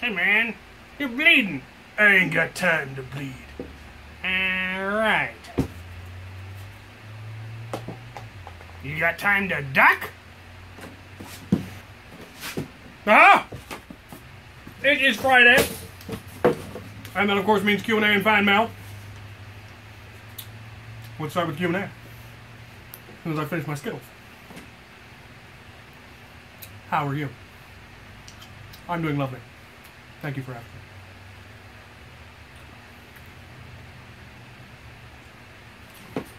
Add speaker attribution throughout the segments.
Speaker 1: Hey man, you're bleeding. I ain't got time to bleed. Alright. You got time to duck? Ah! It is Friday. And that of course means Q&A and Fanmail. Let's start with Q&A. As soon as I finish my Skittles. How are you? I'm doing lovely. Thank you for asking.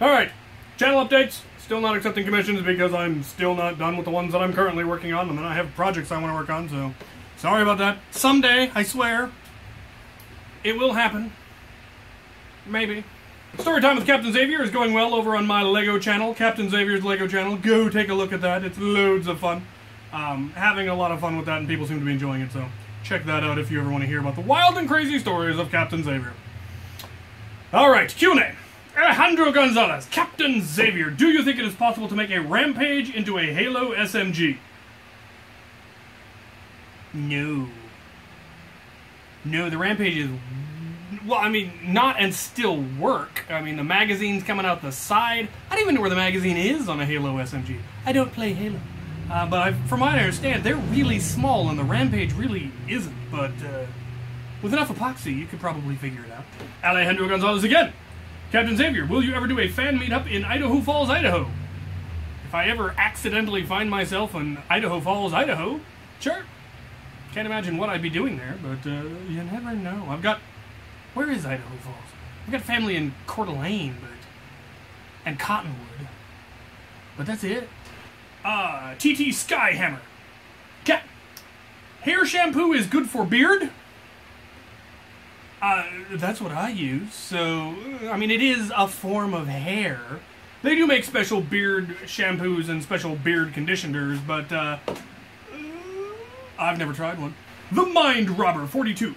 Speaker 1: Alright, channel updates. Still not accepting commissions because I'm still not done with the ones that I'm currently working on, and then I have projects I want to work on, so sorry about that. Someday, I swear, it will happen. Maybe. Storytime with Captain Xavier is going well over on my Lego channel, Captain Xavier's Lego channel. Go take a look at that. It's loads of fun. Having a lot of fun with that, and people seem to be enjoying it, so check that out if you ever want to hear about the wild and crazy stories of Captain Xavier. Alright, Q&A. Alejandro Gonzalez, Captain Xavier, do you think it is possible to make a Rampage into a Halo SMG? No. No, the Rampage is... Well, I mean, not and still work. I mean, the magazine's coming out the side. I don't even know where the magazine is on a Halo SMG. I don't play Halo. But from what I understand, they're really small, and the Rampage really isn't. But with enough epoxy, you could probably figure it out. Alejandro Gonzalez again. Captain Xavier, will you ever do a fan meetup in Idaho Falls, Idaho? If I ever accidentally find myself in Idaho Falls, Idaho, sure. Can't imagine what I'd be doing there, but you never know. I've got... Where is Idaho Falls? I've got family in Coeur d'Alene, and Cottonwood. But that's it. TT Skyhammer. Cat. Hair shampoo is good for beard? That's what I use, so, I mean, it is a form of hair. They do make special beard shampoos and special beard conditioners, but, I've never tried one. The Mind Robber 42.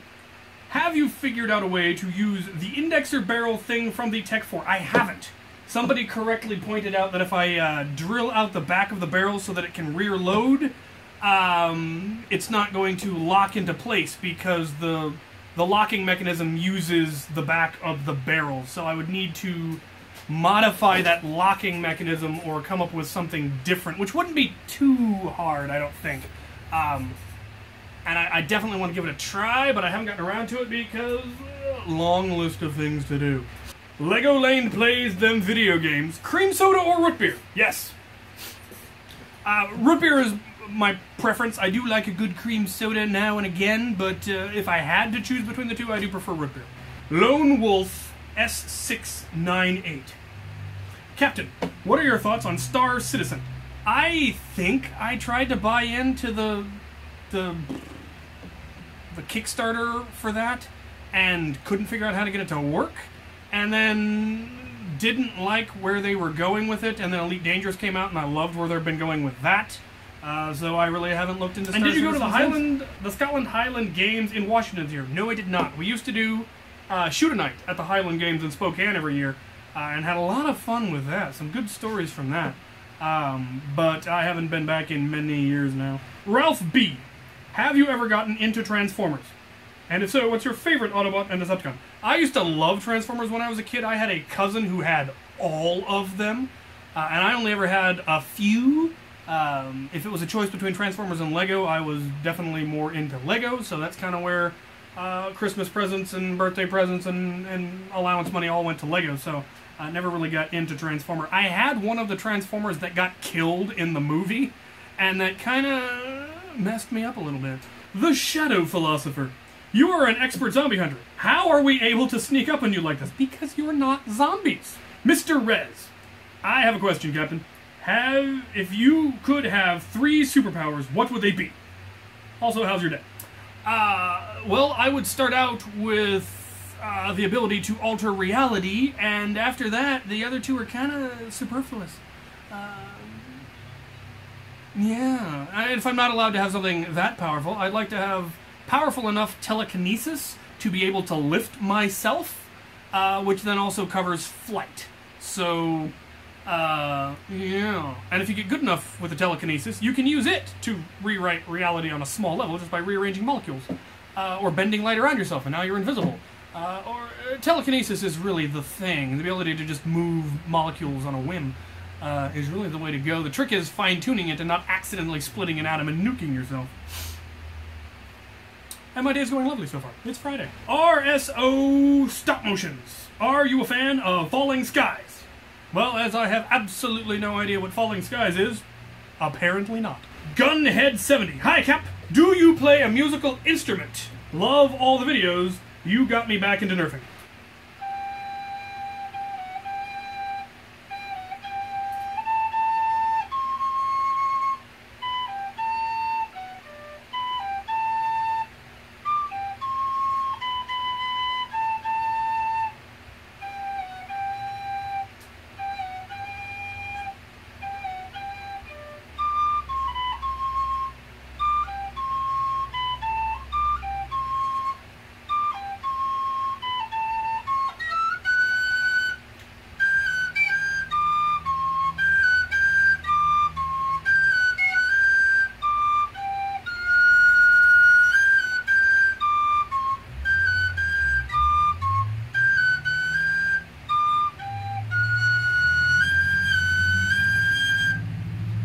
Speaker 1: Have you figured out a way to use the indexer barrel thing from the Tech 4? I haven't. Somebody correctly pointed out that if I drill out the back of the barrel so that it can rear load, it's not going to lock into place because the locking mechanism uses the back of the barrel. So I would need to modify that locking mechanism or come up with something different, which wouldn't be too hard, I don't think. And I definitely want to give it a try, but I haven't gotten around to it because long list of things to do. Lego Lane plays them video games. Cream soda or root beer? Yes. Root beer is my preference. I do like a good cream soda now and again, but if I had to choose between the two, I do prefer root beer. Lone Wolf S698. Captain, what are your thoughts on Star Citizen? I think I tried to buy into the Kickstarter for that and couldn't figure out how to get it to work, and then didn't like where they were going with it, and then Elite Dangerous came out and I loved where they've been going with that. So I really haven't looked into Star Citizen. And did you go to the Scotland Highland Games in Washington here? No, I did not. We used to do Shoot-A-Night at the Highland Games in Spokane every year, and had a lot of fun with that. Some good stories from that. But I haven't been back in many years now. Ralph B. Have you ever gotten into Transformers? And if so, what's your favorite Autobot and Decepticon? I used to love Transformers when I was a kid. I had a cousin who had all of them, and I only ever had a few. If it was a choice between Transformers and Lego, I was definitely more into Lego, so that's kind of where Christmas presents and birthday presents and allowance money all went to Lego, so I never really got into Transformer. I had one of the Transformers that got killed in the movie, and that kind of messed me up a little bit. The Shadow Philosopher. You are an expert zombie hunter. How are we able to sneak up on you like this? Because you're not zombies. Mr. Rez. I have a question, Captain. If you could have 3 superpowers, what would they be? Also, how's your day? Well, I would start out with the ability to alter reality, and after that, the other 2 are kind of superfluous. Yeah, and if I'm not allowed to have something that powerful, I'd like to have powerful enough telekinesis to be able to lift myself, which then also covers flight. So, yeah. And if you get good enough with the telekinesis, you can use it to rewrite reality on a small level just by rearranging molecules. or bending light around yourself and now you're invisible. Telekinesis is really the thing. The ability to just move molecules on a whim is really the way to go. The trick is fine-tuning it and not accidentally splitting an atom and nuking yourself. And my day's going lovely so far. It's Friday. RSO Stop Motions. Are you a fan of Falling Skies? Well, as I have absolutely no idea what Falling Skies is, apparently not. Gunhead70. Hi, Cap. Do you play a musical instrument? Love all the videos. You got me back into nerfing.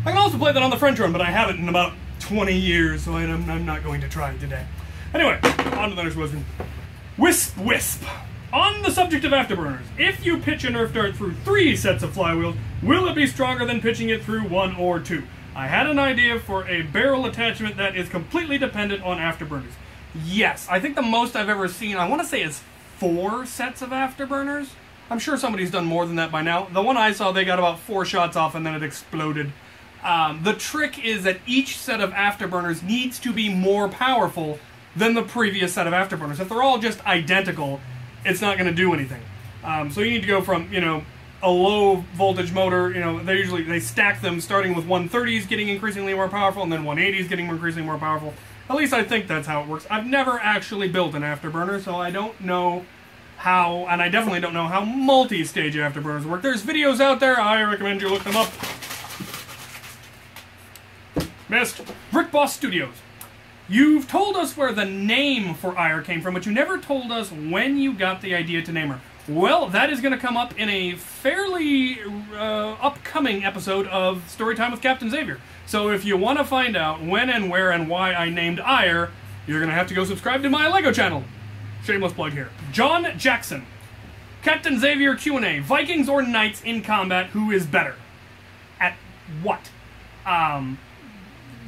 Speaker 1: I can also play that on the French horn, but I haven't in about 20 years, so I'm not going to try today. Anyway, on to the next question. Wisp Wisp. On the subject of afterburners, if you pitch a Nerf dart through 3 sets of flywheels, will it be stronger than pitching it through 1 or 2? I had an idea for a barrel attachment that is completely dependent on afterburners. Yes, I think the most I've ever seen, I want to say, is 4 sets of afterburners. I'm sure somebody's done more than that by now. The one I saw, they got about 4 shots off and then it exploded. The trick is that each set of afterburners needs to be more powerful than the previous set of afterburners. If they're all just identical, it's not going to do anything. So you need to go from, a low voltage motor, they stack them starting with 130s getting increasingly more powerful and then 180s getting increasingly more powerful. At least I think that's how it works. I've never actually built an afterburner, so I don't know how, and I definitely don't know how multi-stage afterburners work. There's videos out there. I recommend you look them up. Missed. Brick Boss Studios. You've told us where the name for Ire came from, but you never told us when you got the idea to name her. Well, that is going to come up in a fairly upcoming episode of Storytime with Captain Xavier. So if you want to find out when and where and why I named Ire, you're going to have to go subscribe to my LEGO channel. Shameless plug here. John Jackson. Captain Xavier Q&A. Vikings or Knights in combat, who is better? At what?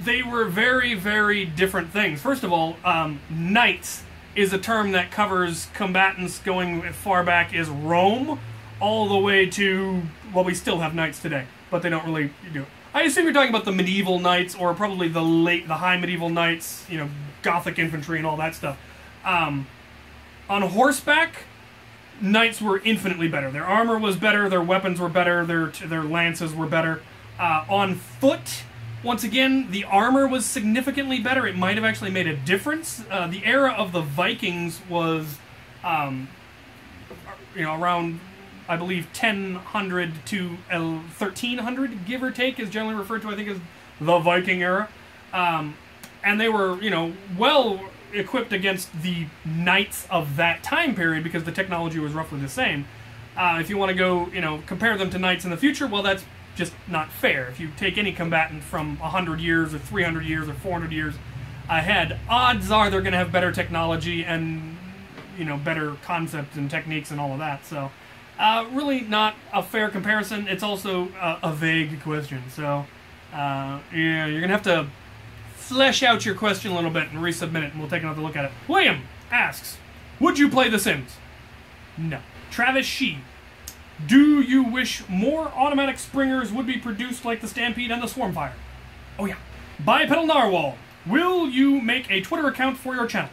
Speaker 1: They were very, very different things. First of all, Knights is a term that covers combatants going as far back as Rome, all the way to, well, we still have Knights today, but they don't really do it. I assume you're talking about the medieval Knights, or probably the high medieval Knights, Gothic infantry and all that stuff. On horseback, Knights were infinitely better. Their armor was better, their weapons were better, their lances were better. On foot, once again, the armor was significantly better. It might have actually made a difference. The era of the Vikings was, around, I believe, 1000 to 1300, give or take, is generally referred to, I think, as the Viking era. And they were, well equipped against the knights of that time period because the technology was roughly the same. If you want to go, compare them to knights in the future, well, that's just not fair. If you take any combatant from 100 years or 300 years or 400 years ahead, odds are they're going to have better technology and, better concepts and techniques and all of that. So, really not a fair comparison. It's also a vague question. So, yeah, you're going to have to flesh out your question a little bit and resubmit it, and we'll take another look at it. William asks, would you play The Sims? No. Travis Shee. Do you wish more automatic springers would be produced like the Stampede and the Swarmfire? Oh yeah. Bipedal Narwhal. Will you make a Twitter account for your channel?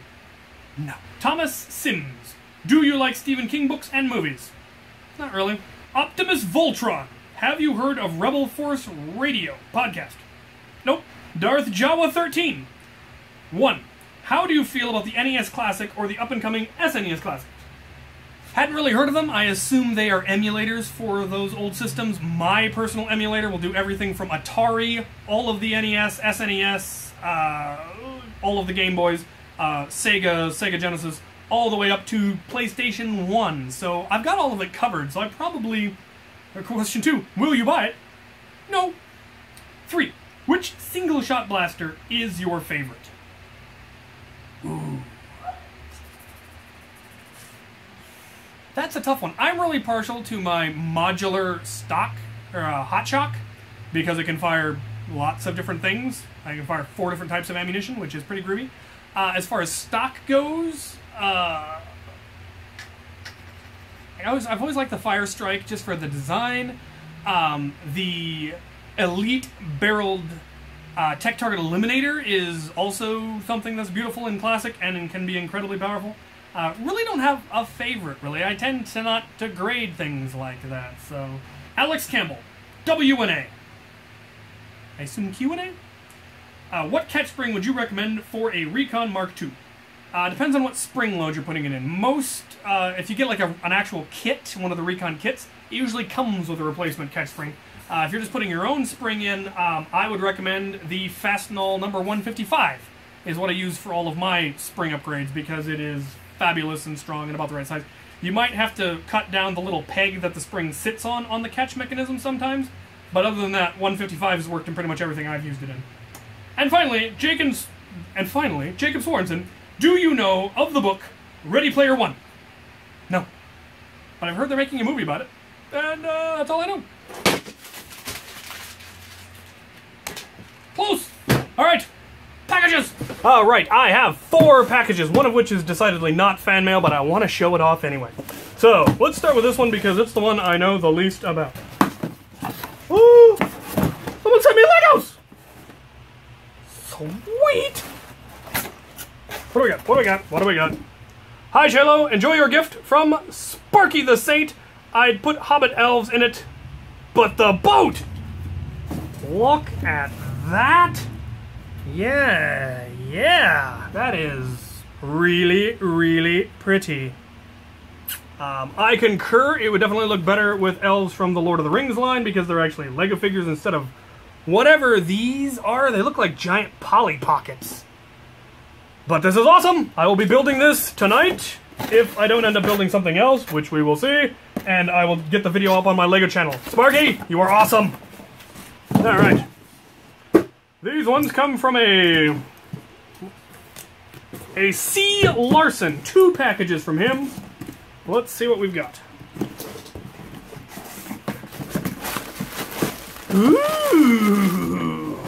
Speaker 1: No. Thomas Sims. Do you like Stephen King books and movies? Not really. Optimus Voltron. Have you heard of Rebel Force Radio podcast? Nope. Darth Jawa 13. 1. How do you feel about the NES Classic or the up-and-coming SNES Classic? Hadn't really heard of them. I assume they are emulators for those old systems. My personal emulator will do everything from Atari, all of the NES, SNES, all of the Game Boys, Sega Genesis, all the way up to PlayStation 1. So I've got all of it covered, so I probably... Question 2, will you buy it? No. 3, which single-shot blaster is your favorite? Ooh. That's a tough one. I'm really partial to my modular stock, or hot shock, because it can fire lots of different things. I can fire 4 different types of ammunition, which is pretty groovy. As far as stock goes, I've always liked the Fire Strike just for the design. The Elite Barreled Tech Target Eliminator is also something that's beautiful and classic and can be incredibly powerful. Really don't have a favorite, really. I tend to not to grade things like that, so... Alex Campbell, W&A. I assume Q&A? What catch spring would you recommend for a Recon Mark II? Depends on what spring load you're putting it in. Most, if you get like an actual kit, one of the Recon kits, it usually comes with a replacement catch spring. If you're just putting your own spring in, I would recommend the Fastenal number 155 is what I use for all of my spring upgrades because it is fabulous and strong and about the right size. You might have to cut down the little peg that the spring sits on the catch mechanism sometimes, but other than that, 155 has worked in pretty much everything I've used it in. And finally, Jacob Sorensen, do you know of the book Ready Player One? No. But I've heard they're making a movie about it, and that's all I know. Close! Alright, packages! Alright, I have 4 packages, one of which is decidedly not fan mail, but I want to show it off anyway. So, let's start with this one because it's the one I know the least about. Ooh! Someone sent me Legos! Sweet! What do we got? What do we got? What do we got? Hi, Chaylo. Enjoy your gift from Sparky the Saint. I'd put Hobbit elves in it, but the boat! Look at that. Yeah. That is really, really pretty. I concur. It would definitely look better with elves from the Lord of the Rings line because they're actually Lego figures instead of whatever these are. They look like giant Polly Pockets. But this is awesome! I will be building this tonight, if I don't end up building something else, which we will see, and I will get the video up on my LEGO channel. Sparky, you are awesome! Alright. These ones come from a C. Larson. 2 packages from him. Let's see what we've got. Ooh!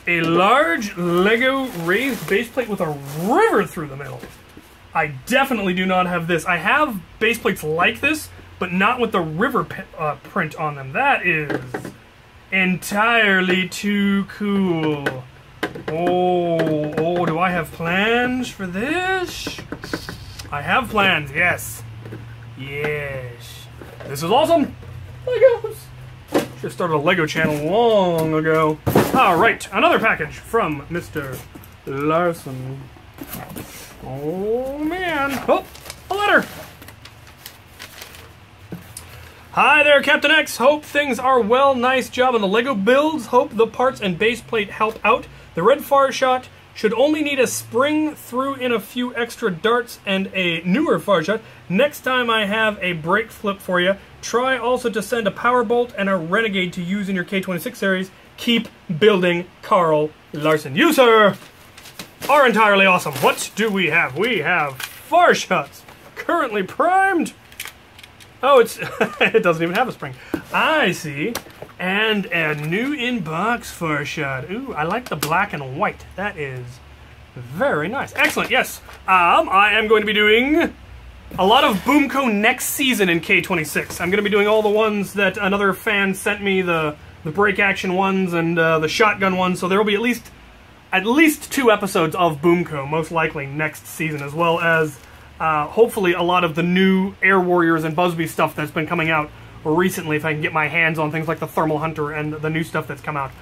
Speaker 1: A large Lego raised base plate with a river through the middle. I definitely do not have this. I have base plates like this, but not with the river print on them. That is entirely too cool. Oh, do I have plans for this? I have plans, yes. Yes. This is awesome. Legos. Should have started a Lego channel long ago. Alright, another package from Mr. Larson. Oh, man. Oh, a letter. Hi there, Captain X. Hope things are well. Nice job on the Lego builds. Hope the parts and base plate help out. The red far shot should only need a spring, threw in a few extra darts and a newer far shot. Next time I have a brake flip for you. Try also to send a power bolt and a renegade to use in your K26 series. Keep building, Carl Larson. You, sir, are entirely awesome. What do we have? We have far shots currently primed. Oh, it's it doesn't even have a spring. I see. And a new in-box far shot. Ooh, I like the black and white. That is very nice. Excellent, yes. I am going to be doing a lot of Boomco next season in K26. I'm going to be doing all the ones that another fan sent me, the break action ones and the shotgun ones, so there will be at least 2 episodes of Boomco, most likely next season, as well as hopefully a lot of the new Air Warriors and Busby stuff that's been coming out recently, if I can get my hands on things like the Thermal Hunter and the new stuff that's come out,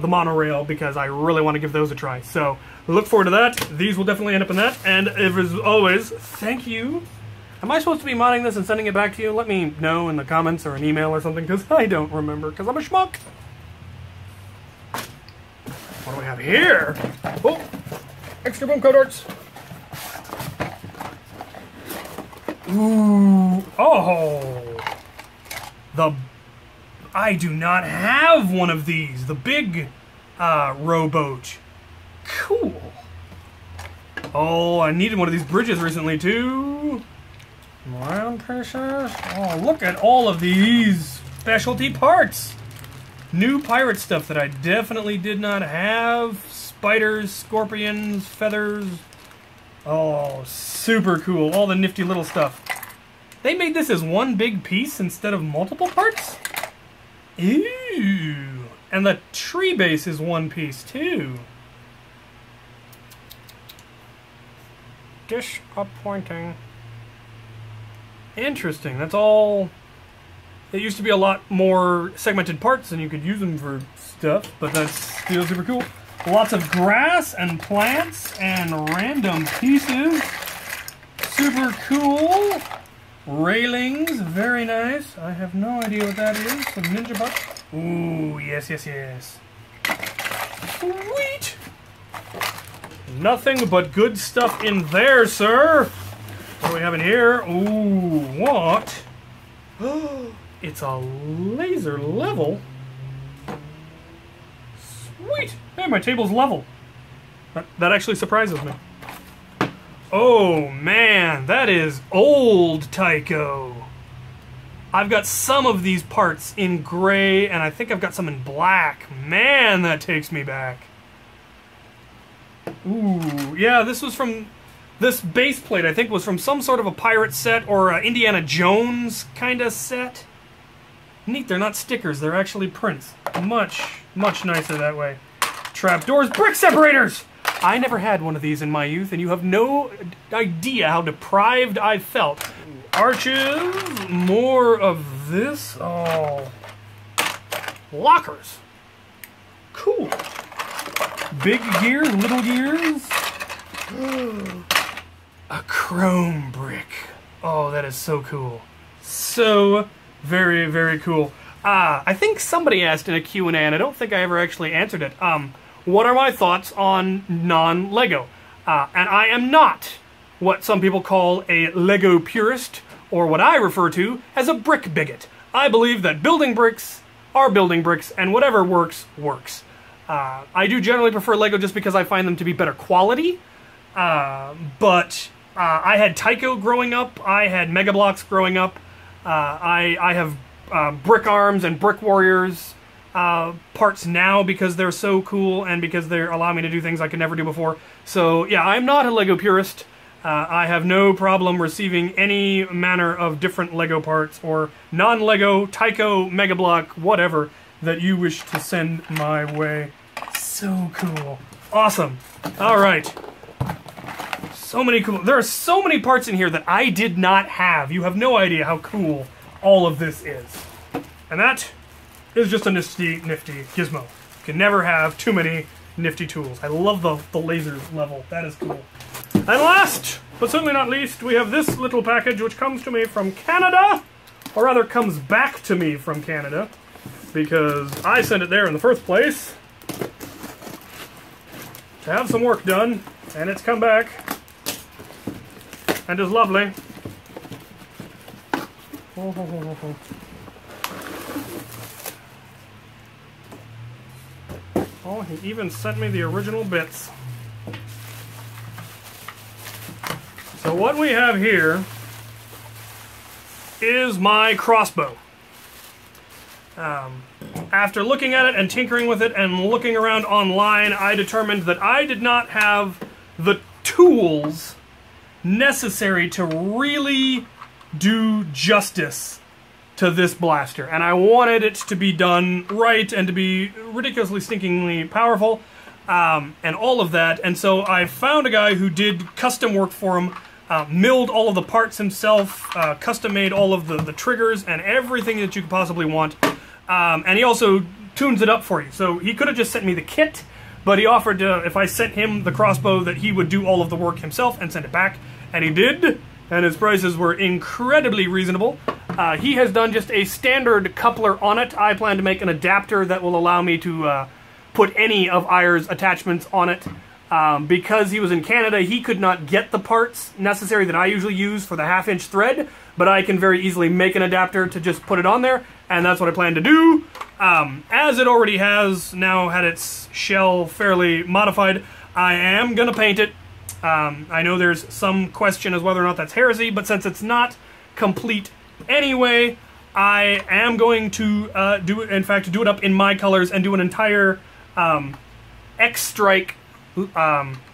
Speaker 1: the monorail, because I really want to give those a try. So look forward to that. These will definitely end up in that, and as always, thank you. Am I supposed to be modding this and sending it back to you? Let me know in the comments or an email or something, because I don't remember, because I'm a schmuck. What do we have here? Oh, Extra boom coat darts. Ooh. Oh. I do not have one of these. The big rowboat. Cool. Oh, I needed one of these bridges recently too. Round precious. Oh, look at all of these specialty parts. New pirate stuff that I definitely did not have. Spiders, scorpions, feathers. Oh, super cool. All the nifty little stuff. They made this as one big piece instead of multiple parts? Ew. And the tree base is one piece too. Disappointing. Interesting. That's all. It used to be a lot more segmented parts and you could use them for stuff, but that's still super cool. Lots of grass and plants and random pieces. Super cool. Railings, very nice. I have no idea what that is. Some ninja butt. Ooh, yes, yes, yes. Sweet. Nothing but good stuff in there, sir. What do we have in here? Ooh, what? It's a laser level. Sweet. Hey, my table's level. That actually surprises me. Oh, man, that is old Tycho. I've got some of these parts in gray, and I think I've got some in black. Man, that takes me back. Ooh, yeah, this was from... This base plate, I think, was from some sort of a pirate set or a Indiana Jones kind of set. Neat, they're not stickers, they're actually prints. Much, much nicer that way. Trapdoors, brick separators! I never had one of these in my youth, and you have no idea how deprived I felt. Arches, more of this. Oh. Lockers. Cool. Big gears, little gears. A chrome brick. Oh, that is so cool. So very, very cool. I think somebody asked in a Q&A, and I don't think I ever actually answered it. What are my thoughts on non-Lego? And I am not what some people call a Lego purist, or what I refer to as a brick bigot. I believe that building bricks are building bricks, and whatever works, works. I do generally prefer Lego just because I find them to be better quality, but I had Tycho growing up, I had Mega Bloks growing up, I have Brick Arms and Brick Warriors parts now because they're so cool and because they allow me to do things I could never do before. So yeah, I'm not a Lego purist. I have no problem receiving any manner of different Lego parts or non-Lego, Tycho, Mega Block, whatever that you wish to send my way. So cool. Awesome. Alright. So many cool... There are so many parts in here that I did not have. You have no idea how cool all of this is. And that is just a nifty gizmo. You can never have too many nifty tools. I love the lasers level. That is cool. And last, but certainly not least, we have this little package which comes to me from Canada. Or rather, comes back to me from Canada. Because I sent it there in the first place to have some work done. And it's come back. And is lovely. Oh, he even sent me the original bits. So what we have here is my crossbow. After looking at it and tinkering with it and looking around online, I determined that I did not have the tools necessary to really do justice to this blaster, and I wanted it to be done right and to be ridiculously stinkingly powerful, and all of that. And so I found a guy who did custom work for him, milled all of the parts himself, custom made all of the triggers and everything that you could possibly want, and he also tunes it up for you. So he could have just sent me the kit, but he offered to, if I sent him the crossbow, that he would do all of the work himself and send it back, and he did. And his prices were incredibly reasonable. He has done just a standard coupler on it. I plan to make an adapter that will allow me to put any of Eyre's attachments on it. Because he was in Canada, he could not get the parts necessary that I usually use for the 1/2-inch thread, but I can very easily make an adapter to just put it on there, and that's what I plan to do. As it already has now had its shell fairly modified, I am going to paint it. I know there's some question as whether or not that's heresy, but since it's not complete anyway, I am going to do it up in my colors and do an entire X-Strike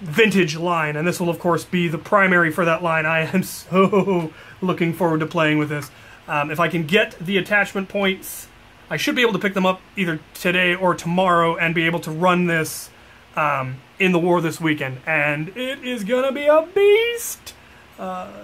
Speaker 1: vintage line, and this will of course be the primary for that line. I am so looking forward to playing with this. If I can get the attachment points, I should be able to pick them up either today or tomorrow and be able to run this in the war this weekend, and it is gonna be a beast.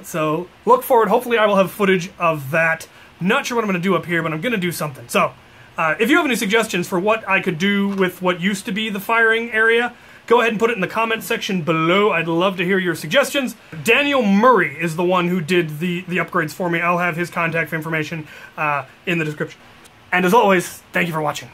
Speaker 1: So look forward. Hopefully I will have footage of that. Not sure what I'm gonna do up here, but I'm gonna do something. So if you have any suggestions for what I could do with what used to be the firing area, go ahead and put it in the comment section below. I'd love to hear your suggestions. Daniel Murray is the one who did the upgrades for me. I'll have his contact information in the description. And as always, thank you for watching.